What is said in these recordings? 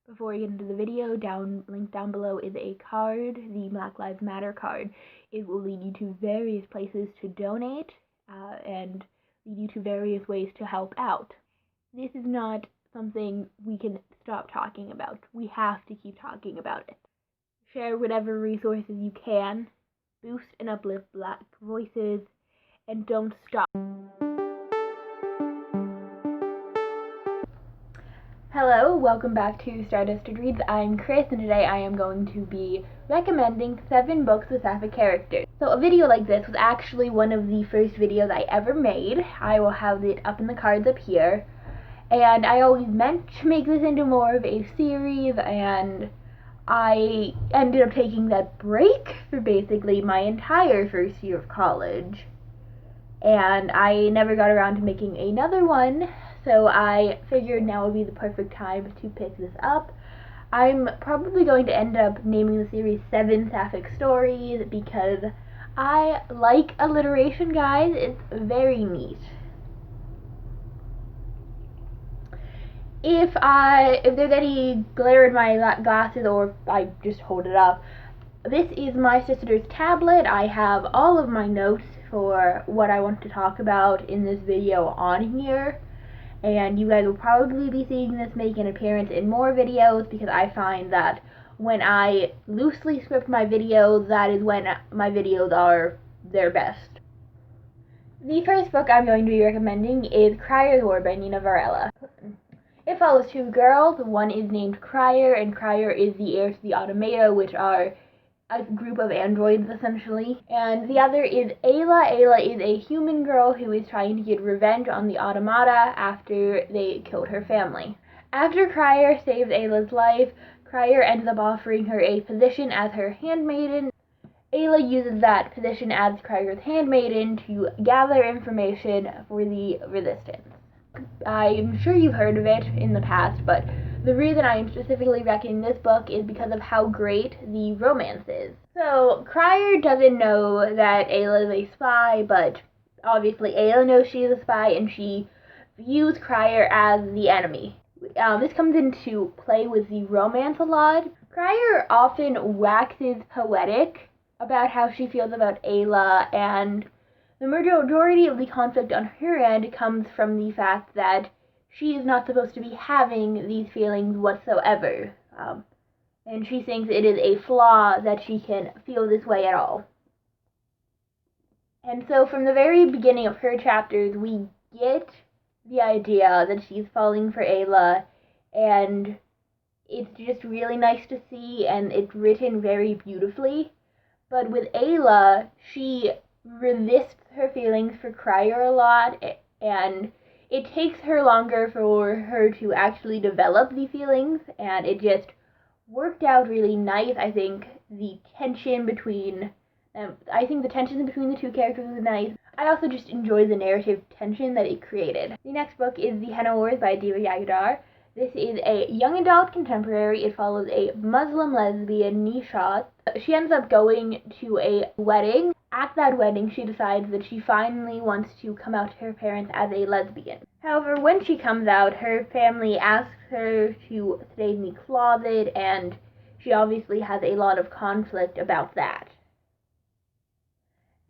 Before we get into the video, link down below is a card, the Black Lives Matter card. It will lead you to various places to donate and lead you to various ways to help out. This is not something we can stop talking about. We have to keep talking about it. Share whatever resources you can, boost and uplift Black voices, and don't stop. Hello, welcome back to Stardusted Reads. I'm Chris, and today I am going to be recommending 7 books with Sapphic characters. So a video like this was actually one of the first videos I ever made. I will have it up in the cards up here. And I always meant to make this into more of a series, and I ended up taking that break for basically my entire first year of college. And I never got around to making another one, so I figured now would be the perfect time to pick this up. I'm probably going to end up naming the series 7 Sapphic Stories because I like alliteration, guys. It's very neat. If there's any glare in my glasses or if I just hold it up, this is my sister's tablet. I have all of my notes for what I want to talk about in this video on here, and you guys will probably be seeing this make an appearance in more videos because I find that when I loosely script my videos, that is when my videos are their best. The first book I'm going to be recommending is Crier's War by Nina Varela. It follows 2 girls. One is named Crier, and Crier is the heir to the Automata, which are a group of androids, essentially. And the other is Ayla. Ayla is a human girl who is trying to get revenge on the Automata after they killed her family. After Crier saves Ayla's life, Crier ends up offering her a position as her handmaiden. Ayla uses that position as Crier's handmaiden to gather information for the resistance. I'm sure you've heard of it in the past, but the reason I am specifically recommending this book is because of how great the romance is. So, Crier doesn't know that Ayla is a spy, but obviously Ayla knows she is a spy, and she views Crier as the enemy. This comes into play with the romance a lot. Crier often waxes poetic about how she feels about Ayla, and the majority of the conflict on her end comes from the fact that she is not supposed to be having these feelings whatsoever. And she thinks it is a flaw that she can feel this way at all. And so from the very beginning of her chapters, we get the idea that she's falling for Ayla, and it's just really nice to see, and it's written very beautifully. But with Ayla, she resists her feelings for Crier a lot, and it takes her longer for her to actually develop the feelings, and it just worked out really nice. I think the tension between the 2 characters was nice. I also just enjoyed the narrative tension that it created. The next book is The Henna Wars by Diva Yagadar. This is a young adult contemporary. It follows a Muslim lesbian, Nishat. She ends up going to a wedding. At that wedding, she decides that she finally wants to come out to her parents as a lesbian. However, when she comes out, her family asks her to stay in the closet, and she obviously has a lot of conflict about that.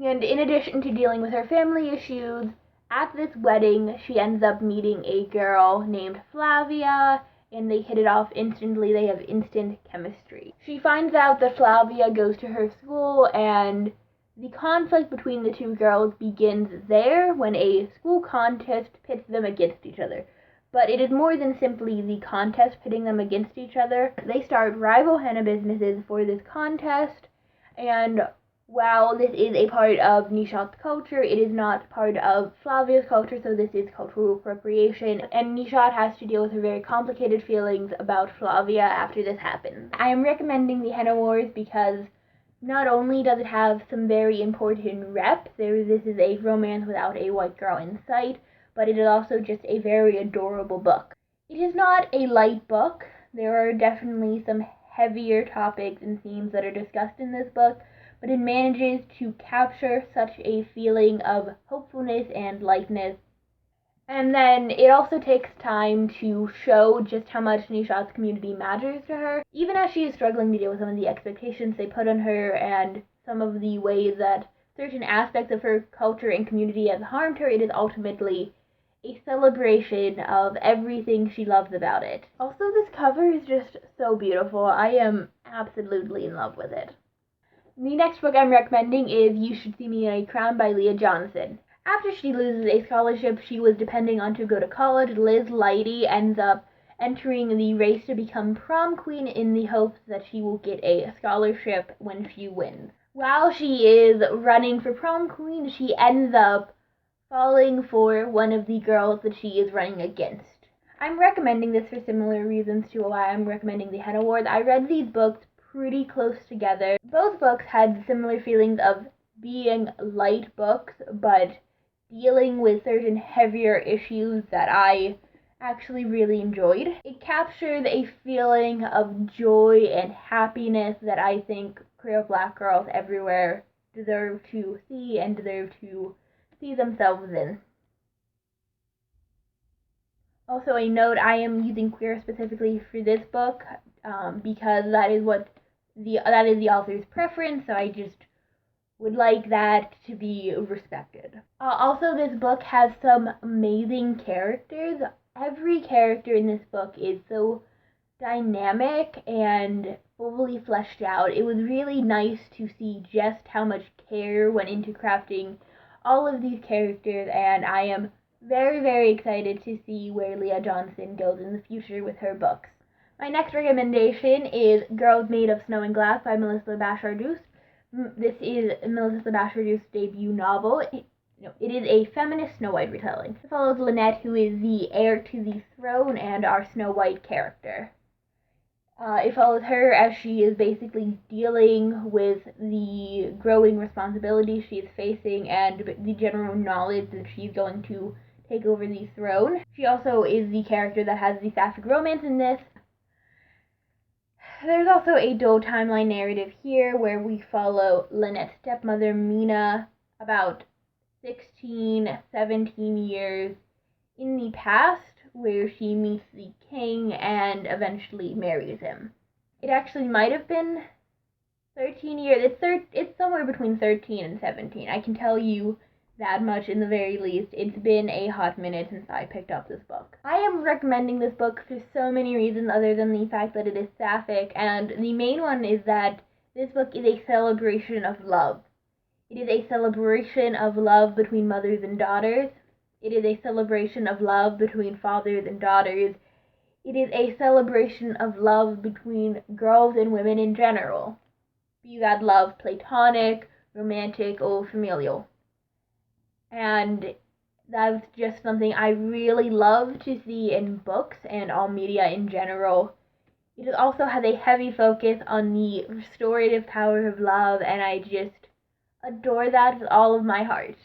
And in addition to dealing with her family issues, at this wedding, she ends up meeting a girl named Flavia, and they hit it off instantly. They have instant chemistry. She finds out that Flavia goes to her school, and the conflict between the 2 girls begins there when a school contest pits them against each other. But it is more than simply the contest pitting them against each other. They start rival henna businesses for this contest, and while this is a part of Nishat's culture, it is not part of Flavia's culture, so this is cultural appropriation, and Nishat has to deal with her very complicated feelings about Flavia after this happens. I am recommending The Henna Wars because not only does it have some very important reps, this is a romance without a white girl in sight, but it is also just a very adorable book. It is not a light book. There are definitely some heavier topics and themes that are discussed in this book, but it manages to capture such a feeling of hopefulness and lightness. And then it also takes time to show just how much Nishat's community matters to her, even as she is struggling to deal with some of the expectations they put on her and some of the ways that certain aspects of her culture and community has harmed her. It is ultimately a celebration of everything she loves about it. Also, this cover is just so beautiful. I am absolutely in love with it. The next book I'm recommending is You Should See Me in a Crown by Leah Johnson. After she loses a scholarship she was depending on to go to college, Liz Leidy ends up entering the race to become prom queen in the hopes that she will get a scholarship when she wins. While she is running for prom queen, she ends up falling for one of the girls that she is running against. I'm recommending this for similar reasons to why I'm recommending the Hen Award. I read these books pretty close together. Both books had similar feelings of being light books, but dealing with certain heavier issues that I actually really enjoyed. It captured a feeling of joy and happiness that I think queer Black girls everywhere deserve to see and deserve to see themselves in. Also, a note: I am using queer specifically for this book because that is the author's preference. So I just would like that to be respected. Also, this book has some amazing characters. Every character in this book is so dynamic and fully fleshed out. It was really nice to see just how much care went into crafting all of these characters, and I am very, very excited to see where Leah Johnson goes in the future with her books. My next recommendation is Girls Made of Snow and Glass by Melissa Bashar-Douce. This is Melissa Bashar-Douce's debut novel. It is a feminist Snow White retelling. It follows Lynette, who is the heir to the throne and our Snow White character. It follows her as she is basically dealing with the growing responsibilities she is facing and the general knowledge that she's going to take over the throne. She also is the character that has the Sapphic romance in this. There's also a dual timeline narrative here where we follow Lynette's stepmother, Mina, about 16, 17 years in the past, where she meets the king and eventually marries him. It actually might have been 13 years. It's somewhere between 13 and 17. I can tell you that much in the very least. It's been a hot minute since I picked up this book. I am recommending this book for so many reasons other than the fact that it is Sapphic, and the main one is that this book is a celebration of love. It is a celebration of love between mothers and daughters. It is a celebration of love between fathers and daughters. It is a celebration of love between girls and women in general, be that love platonic, romantic, or familial. And that's just something I really love to see in books and all media in general. It also has a heavy focus on the restorative power of love, and I just adore that with all of my heart.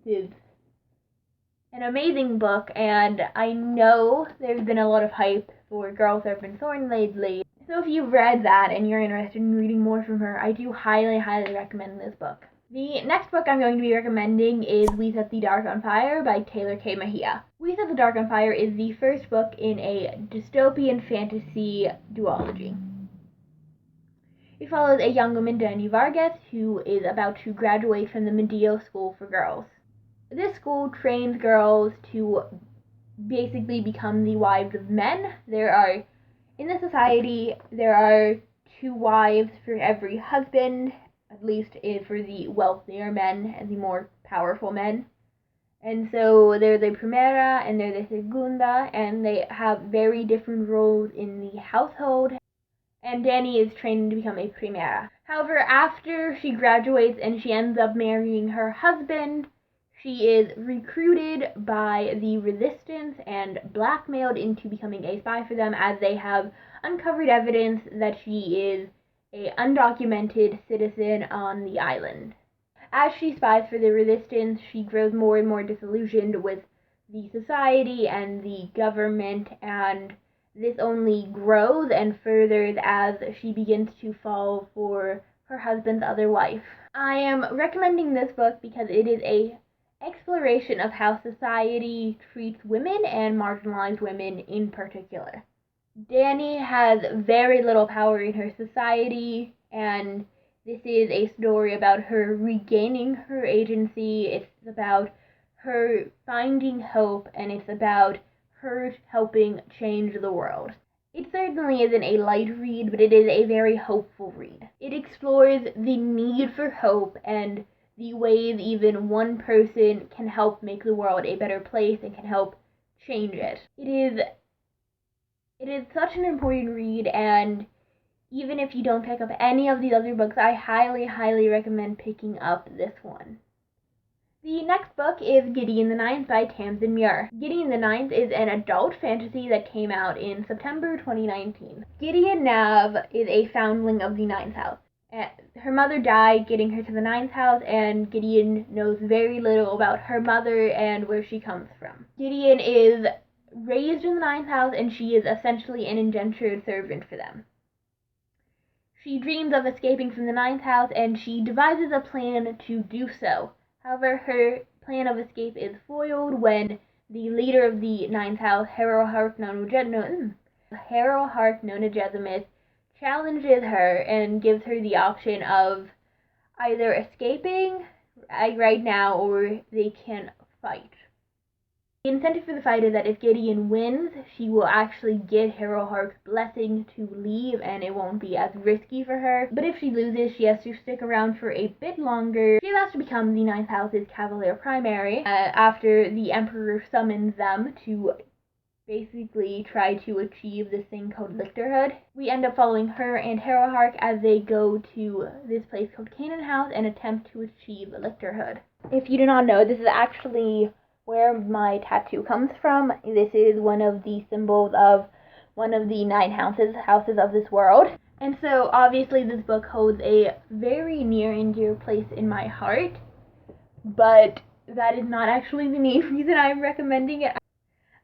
It's an amazing book, and I know there's been a lot of hype for Girls Have Been Thorn lately. So if you've read that and you're interested in reading more from her, I do highly, highly recommend this book. The next book I'm going to be recommending is We Set the Dark on Fire by Taylor K. Mejia. We Set the Dark on Fire is the first book in a dystopian fantasy duology. It follows a young woman, Dani Vargas, who is about to graduate from the Medio School for Girls. This school trains girls to basically become the wives of men. In the society, there are 2 wives for every husband, at least for the wealthier men and the more powerful men. And so there's a primera and there's a segunda, and they have very different roles in the household. And Dani is trained to become a primera. However, after she graduates and she ends up marrying her husband, she is recruited by the resistance and blackmailed into becoming a spy for them, as they have uncovered evidence that she is an undocumented citizen on the island. As she spies for the resistance, she grows more and more disillusioned with the society and the government, and this only grows and furthers as she begins to fall for her husband's other wife. I am recommending this book because it is a exploration of how society treats women and marginalized women in particular. Dani has very little power in her society, and this is a story about her regaining her agency. It's about her finding hope, and it's about her helping change the world. It certainly isn't a light read, but it is a very hopeful read. It explores the need for hope and the ways even one person can help make the world a better place and can help change it. It is such an important read, and even if you don't pick up any of these other books, I highly, highly recommend picking up this one. The next book is Gideon the Ninth by Tamsin Muir. Gideon the Ninth is an adult fantasy that came out in September 2019. Gideon Nav is a foundling of the Ninth House. Her mother died getting her to the Ninth House, and Gideon knows very little about her mother and where she comes from. Gideon is raised in the Ninth House, and she is essentially an indentured servant for them. She dreams of escaping from the Ninth House, and she devises a plan to do so. However, her plan of escape is foiled when the leader of the Ninth House, Harrowhark Nonagesimus, challenges her and gives her the option of either escaping right now or they can fight. The incentive for the fight is that if Gideon wins, she will actually get Harrowhark's blessing to leave, and it won't be as risky for her. But if she loses, she has to stick around for a bit longer. She has to become the Ninth House's Cavalier Primary after the Emperor summons them to basically try to achieve this thing called lictorhood. We end up following her and Harrowhark as they go to this place called Canaan House and attempt to achieve lictorhood. If you do not know, this is actually where my tattoo comes from. This is one of the symbols of one of the 9 houses of this world. And so obviously this book holds a very near and dear place in my heart, but that is not actually the main reason I'm recommending it.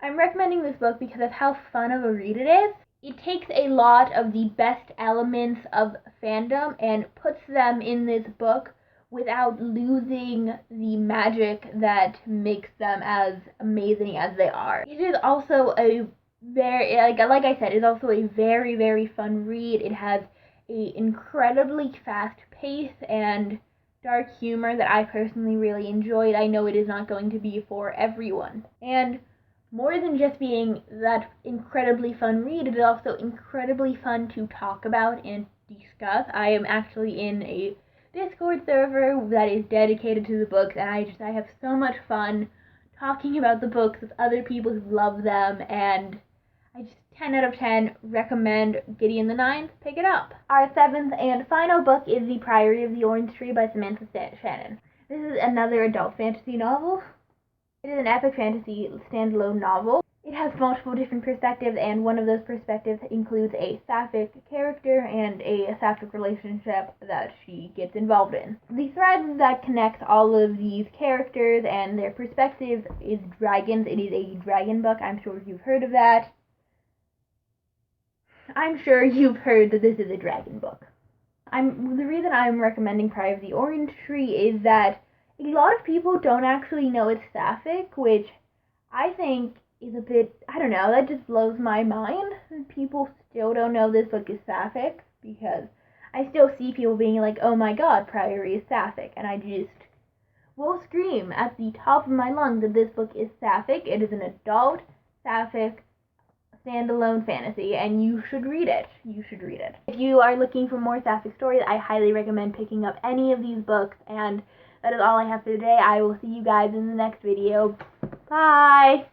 I'm recommending this book because of how fun of a read it is. It takes a lot of the best elements of fandom and puts them in this book without losing the magic that makes them as amazing as they are. It is also a very, like I said, it's also a very, very fun read. It has a incredibly fast pace and dark humor that I personally really enjoyed. I know it is not going to be for everyone. And more than just being that incredibly fun read, it is also incredibly fun to talk about and discuss. I am actually in a Discord server that is dedicated to the books, and I have so much fun talking about the books with other people who love them, and I just 10 out of 10 recommend Gideon the Ninth. Pick it up. Our 7th and final book is The Priory of the Orange Tree by Samantha Shannon. This is another adult fantasy novel. It is an epic fantasy standalone novel. It has multiple different perspectives, and one of those perspectives includes a Sapphic character and a Sapphic relationship that she gets involved in. The thread that connects all of these characters and their perspectives is dragons. It is a dragon book. I'm sure you've heard of that. I'm sure you've heard that this is a dragon book. The reason I'm recommending Priory of the Orange Tree is that a lot of people don't actually know it's Sapphic, which I think is a bit, I don't know, that just blows my mind. People still don't know this book is Sapphic, because I still see people being like, oh my god, Priory is Sapphic, and I just will scream at the top of my lungs that this book is Sapphic. It is an adult Sapphic standalone fantasy, and you should read it. You should read it. If you are looking for more Sapphic stories, I highly recommend picking up any of these books, and that is all I have for today. I will see you guys in the next video. Bye!